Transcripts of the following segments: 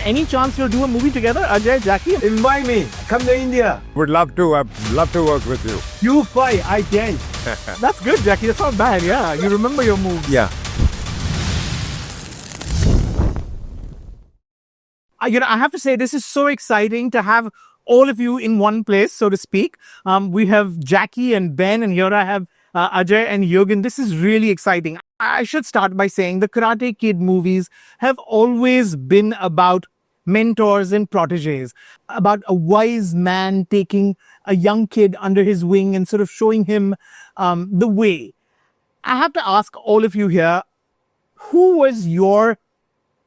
Any chance you'll do a movie together, Ajay, Jackie? Invite me. Come to India. Would love to. I'd love to work with you. You fight, I dance. That's good, Jackie. That's not bad. Yeah, you remember your moves. Yeah. I have to say, this is so exciting to have all of you in one place, so to speak. We have Jackie and Ben, and here I have Ajay and Yug, and this is really exciting. I should start by saying the Karate Kid movies have always been about mentors and proteges, about a wise man taking a young kid under his wing and sort of showing him the way. I have to ask all of you here, who was your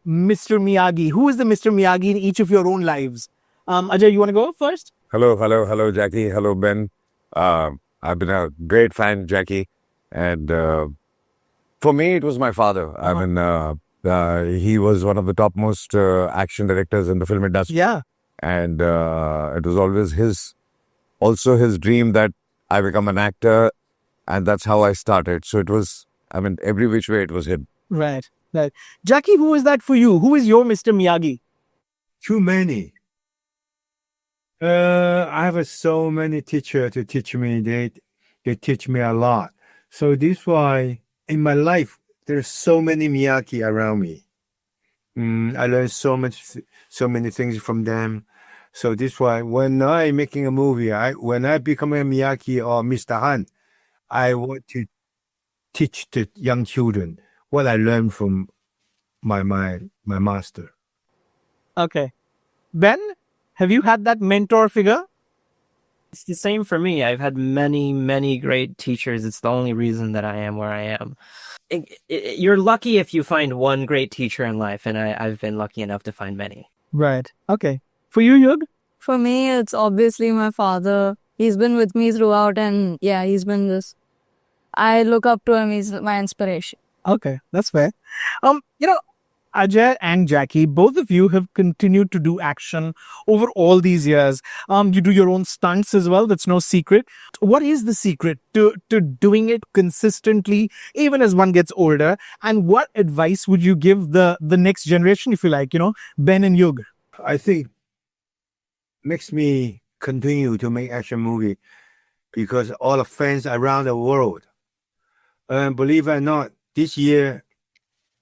Mr. Miyagi? Who is the Mr. Miyagi in each of your own lives? Ajay, you want to go first? Hello, Jackie. Hello, Ben. I've been a great fan, Jackie. And for me, it was my father. I mean, he was one of the topmost action directors in the film industry. Yeah. And it was always his dream that I become an actor. And that's how I started. So it was, I mean, every which way it was him. Right. Jackie, who is that for you? Who is your Mr. Miyagi? Too many. I have so many teachers to teach me. They teach me a lot. So this why in my life there's so many Miyagi around me. I learned so many things from them. So this why when I making a movie, when I become a Miyagi or Mr. Han, I want to teach the young children what I learned from my master. Okay. Ben, have you had that mentor figure? It's the same for me. I've had many, many great teachers. It's the only reason that I am where I am. You're lucky if you find one great teacher in life, and I've been lucky enough to find many. Right. Okay. For you, Yug? For me, it's obviously my father. He's been with me throughout, and yeah, he's been this. I look up to him. He's my inspiration. Okay, that's fair. Ajay and Jackie, both of you have continued to do action over all these years. You do your own stunts as well. That's no secret. What is the secret to doing it consistently, even as one gets older? And what advice would you give the next generation, if you like, Ben and Yug? I think makes me continue to make action movie because all the fans around the world. And believe it or not, this year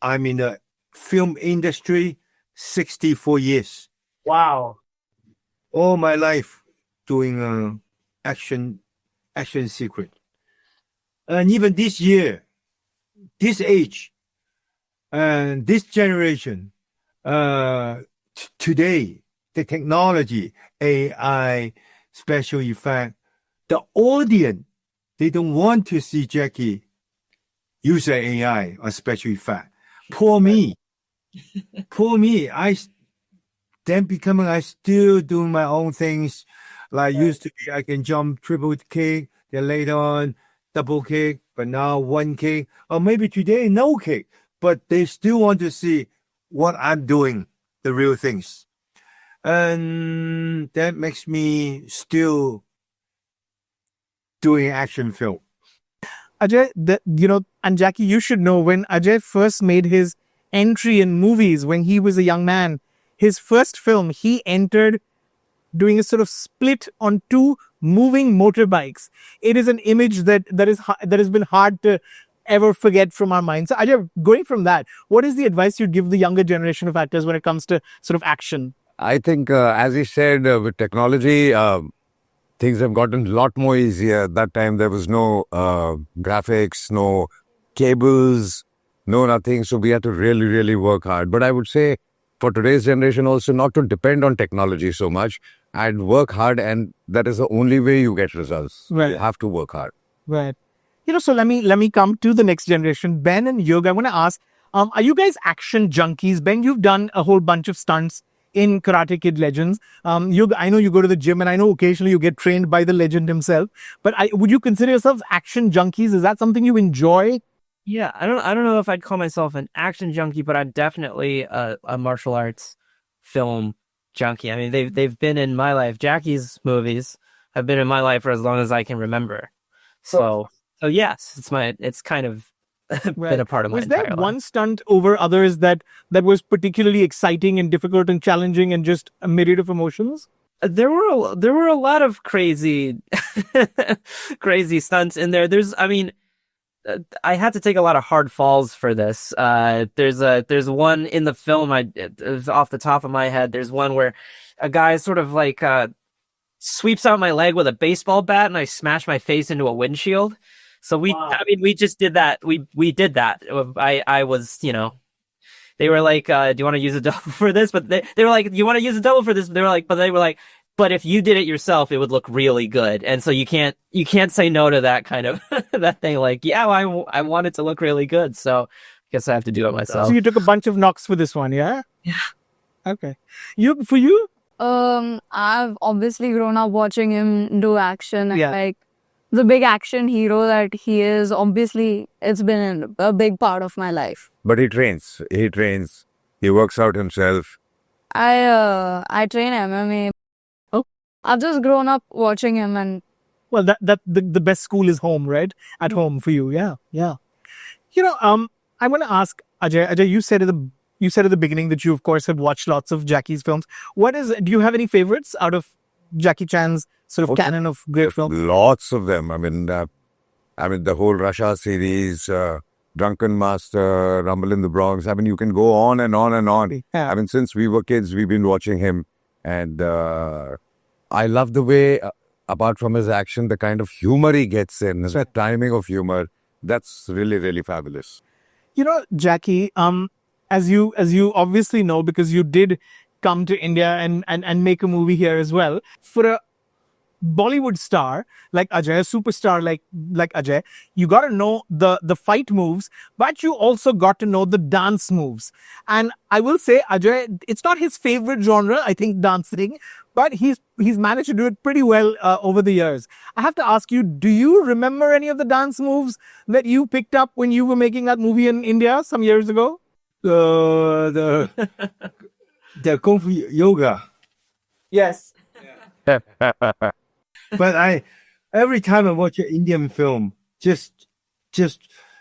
I'm in the film industry 64 years. Wow. All my life doing action secret. And even this year, this age, and this generation, today, the technology, AI, special effect, the audience, they don't want to see Jackie use an AI or special effect. Poor me. I still doing my own things. Like used to be, I can jump triple kick, then later on double kick, but now one kick, or maybe today no kick. But they still want to see what I'm doing, the real things. And that makes me still doing action film. Ajay, and Jackie, you should know when Ajay first made his entry in movies when he was a young man, his first film, he entered doing a sort of split on two moving motorbikes. It is an image that has been hard to ever forget from our minds. So Ajay, going from that, what is the advice you'd give the younger generation of actors when it comes to sort of action? I think, as he said, with technology, things have gotten a lot more easier. That time there was no graphics, no cables, no nothing. So we had to really, really work hard. But I would say for today's generation also not to depend on technology so much and work hard. And that is the only way you get results. Right. You have to work hard. Right. So let me come to the next generation. Ben and Yug, I want to ask, are you guys action junkies? Ben, you've done a whole bunch of stunts in Karate Kid Legends. Yug, I know you go to the gym and I know occasionally you get trained by the legend himself, but would you consider yourselves action junkies? Is that something you enjoy? Yeah, I don't know if I'd call myself an action junkie, but I'm definitely a martial arts film junkie. I mean, they've been in my life. Jackie's movies have been in my life for as long as I can remember. So yes, it's kind of been a part of my Was there entire life. one stunt over others that was particularly exciting and difficult and challenging and just a myriad of emotions? There were a lot of crazy crazy stunts in there. I had to take a lot of hard falls for this. There's one in the film. It was off the top of my head. There's one where a guy sort of like sweeps out my leg with a baseball bat, and I smash my face into a windshield. So we just did that. We did that. I was, they were like, do you want to use a double for this? But they were like, you want to use a double for this? They were like, but if you did it yourself, it would look really good. And so you can't say no to that kind of that thing. Like, yeah, well, I want it to look really good. So I guess I have to do it myself. So you took a bunch of knocks for this one, yeah? Yeah. Okay. For you? I've obviously grown up watching him do action. And Yeah. like the big action hero that he is, obviously, it's been a big part of my life. But he trains. He works out himself. I train MMA. Oh. I've just grown up watching him, and Well, the best school is home, right? At home for you, yeah, yeah. I want to ask Ajay. Ajay, you said at the beginning that you, of course, have watched lots of Jackie's films. Do you have any favorites out of Jackie Chan's sort of canon of great films? Lots of them. I mean, the whole Russia series, Drunken Master, Rumble in the Bronx. I mean, you can go on and on and on. Yeah. I mean, since we were kids, we've been watching him. And I love the way, apart from his action, the kind of humor he gets in, the timing of humor. That's really, really fabulous. Jackie, as you obviously know, because you did come to India and make a movie here as well, for a Bollywood star like Ajay, a superstar like Ajay, you got to know the fight moves, but you also got to know the dance moves. And I will say, Ajay, it's not his favorite genre, I think, dancing, but he's managed to do it pretty well over the years. I have to ask you, do you remember any of the dance moves that you picked up when you were making that movie in India some years ago? The Kung Fu Yoga. Yes. But every time I watch an Indian film, just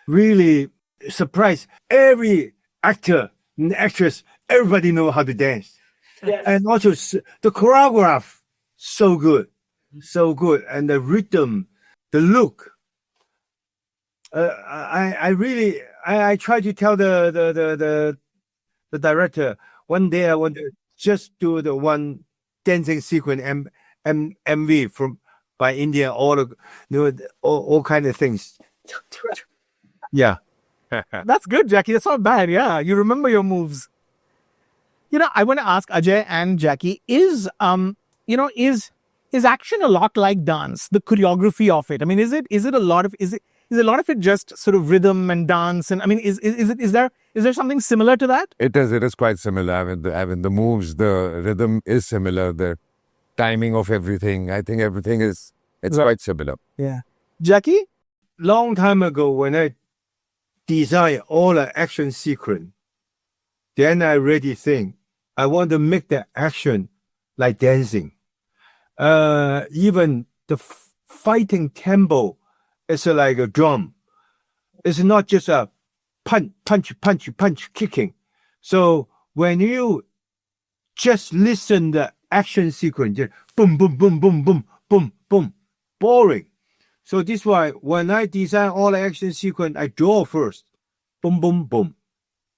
really surprised. Every actor and actress, everybody know how to dance. Yes. And also the choreograph, so good. And the rhythm, the look. I try to tell the director, one day I want to just do the one dancing sequence MV by India, all kind of things. Yeah. That's good, Jackie. That's not bad. Yeah, you remember your moves. I want to ask Ajay and Jackie: is action a lot like dance? The choreography of it. I mean, is a lot of it just sort of rhythm and dance? And I mean, is there something similar to that? It is quite similar. I mean, the moves, the rhythm is similar. The timing of everything. I think everything it's quite similar. Yeah. Jackie? Long time ago, when I designed all the action sequence, then I really think I want to make the action like dancing. Even the fighting tempo is like a drum. It's not just a punch, kicking. So when you just listen the action sequence, just boom, boom, boom, boom, boom, boom, boom, boring. So this is why when I design all the action sequence, I draw first. Boom, boom, boom.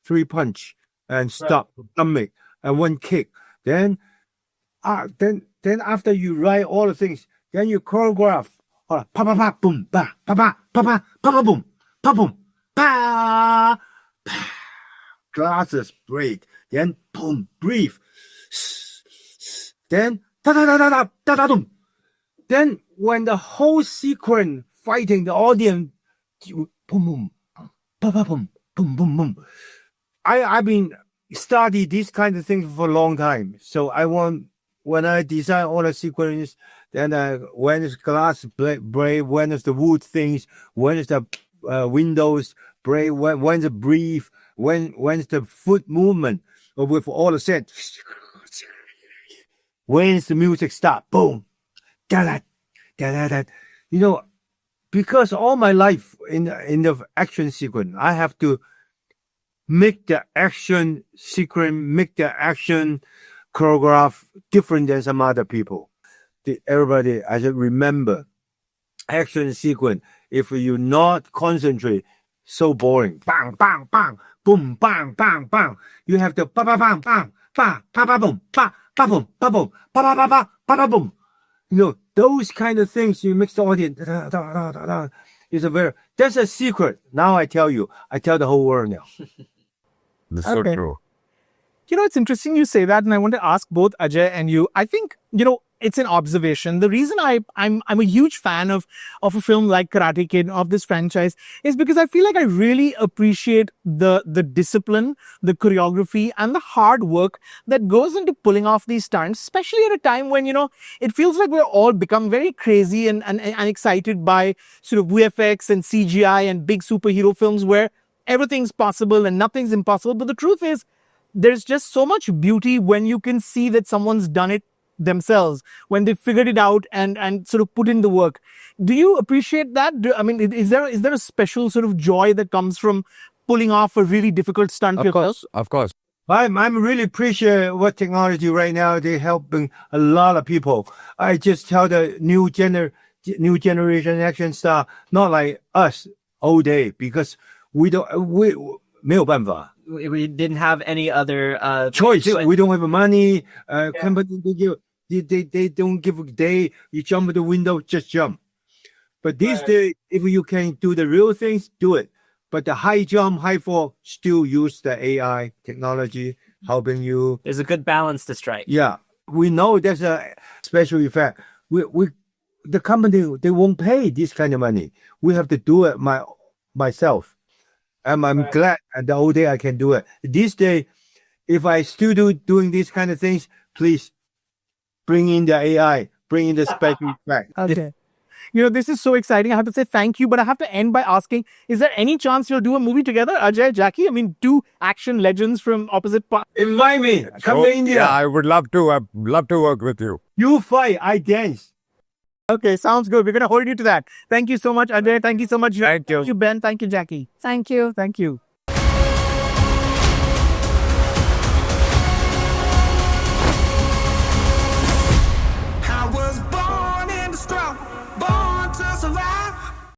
3 punch and stop, stomach, and 1 kick. Then after you write all the things, then you choreograph. Pa pa pa boom, pa pa pa pa pa pa pa boom, pa boom, pa pa. Glasses break. Then boom, breathe. Then da da da da da da da boom. Then when the whole sequence fighting the audience, boom boom, pa pa boom, boom boom boom. I've been study these kind of things for a long time. So I want, when I design all the sequences, then when is glass break, when is the wood things, when is the windows break, when the breathe, when is the foot movement with all the set. When is the music stop? Boom, da da da da da. because all my life in the action sequence, I have to make the action sequence, make the action choreograph different than some other people. Everybody, I should remember, action sequence. If you not concentrate, so boring. Bang, bang, bang, boom, bang, bang, bang. You have to ba ba bang, bang, ba ba ba boom, ba ba boom, ba boom, ba ba ba ba ba ba boom. You know, those kind of things you mix the audience. Da, da, da, da, da. That's a secret. Now I tell you. I tell the whole world now. That's so Okay. true. You know, it's interesting you say that, and I want to ask both Ajay and you. I think, you know, it's an observation. The reason I'm a huge fan of a film like Karate Kid, of this franchise, is because I feel like I really appreciate the discipline, the choreography, and the hard work that goes into pulling off these stunts, especially at a time when, you know, it feels like we're all become very crazy and excited by sort of VFX and CGI and big superhero films where everything's possible and nothing's impossible. But the truth is, there's just so much beauty when you can see that someone's done it themselves, when they figured it out and sort of put in the work. Do you appreciate that? I mean, is there a special sort of joy that comes from pulling off a really difficult stunt yourself? Of course. I'm really appreciate what technology right now. They're helping a lot of people. I just tell the new generation action star, not like us all day, because we 没有办法 We didn't have any other choice. do it. We don't have money. Company they don't give a day. You jump the window, just jump. But these days, if you can do the real things, do it. But the high jump, high fall, still use the AI technology helping you. There's a good balance to strike. Yeah, we know there's a special effect. The company, they won't pay this kind of money. We have to do it myself. I'm glad and the whole day I can do it. This day, if I still doing these kind of things, please bring in the AI, bring in the special effect. Okay. You know, this is so exciting. I have to say thank you, but I have to end by asking, is there any chance you'll do a movie together, Ajay, Jackie? I mean, two action legends from opposite parts. Invite me. Come to India. Yeah, I would love to. I'd love to work with you. You fight, I dance. Okay, sounds good. We're going to hold you to that. Thank you so much, Ajay. Thank you so much. Thank you. Thank you, Ben. Thank you, Jackie. Thank you. Thank you.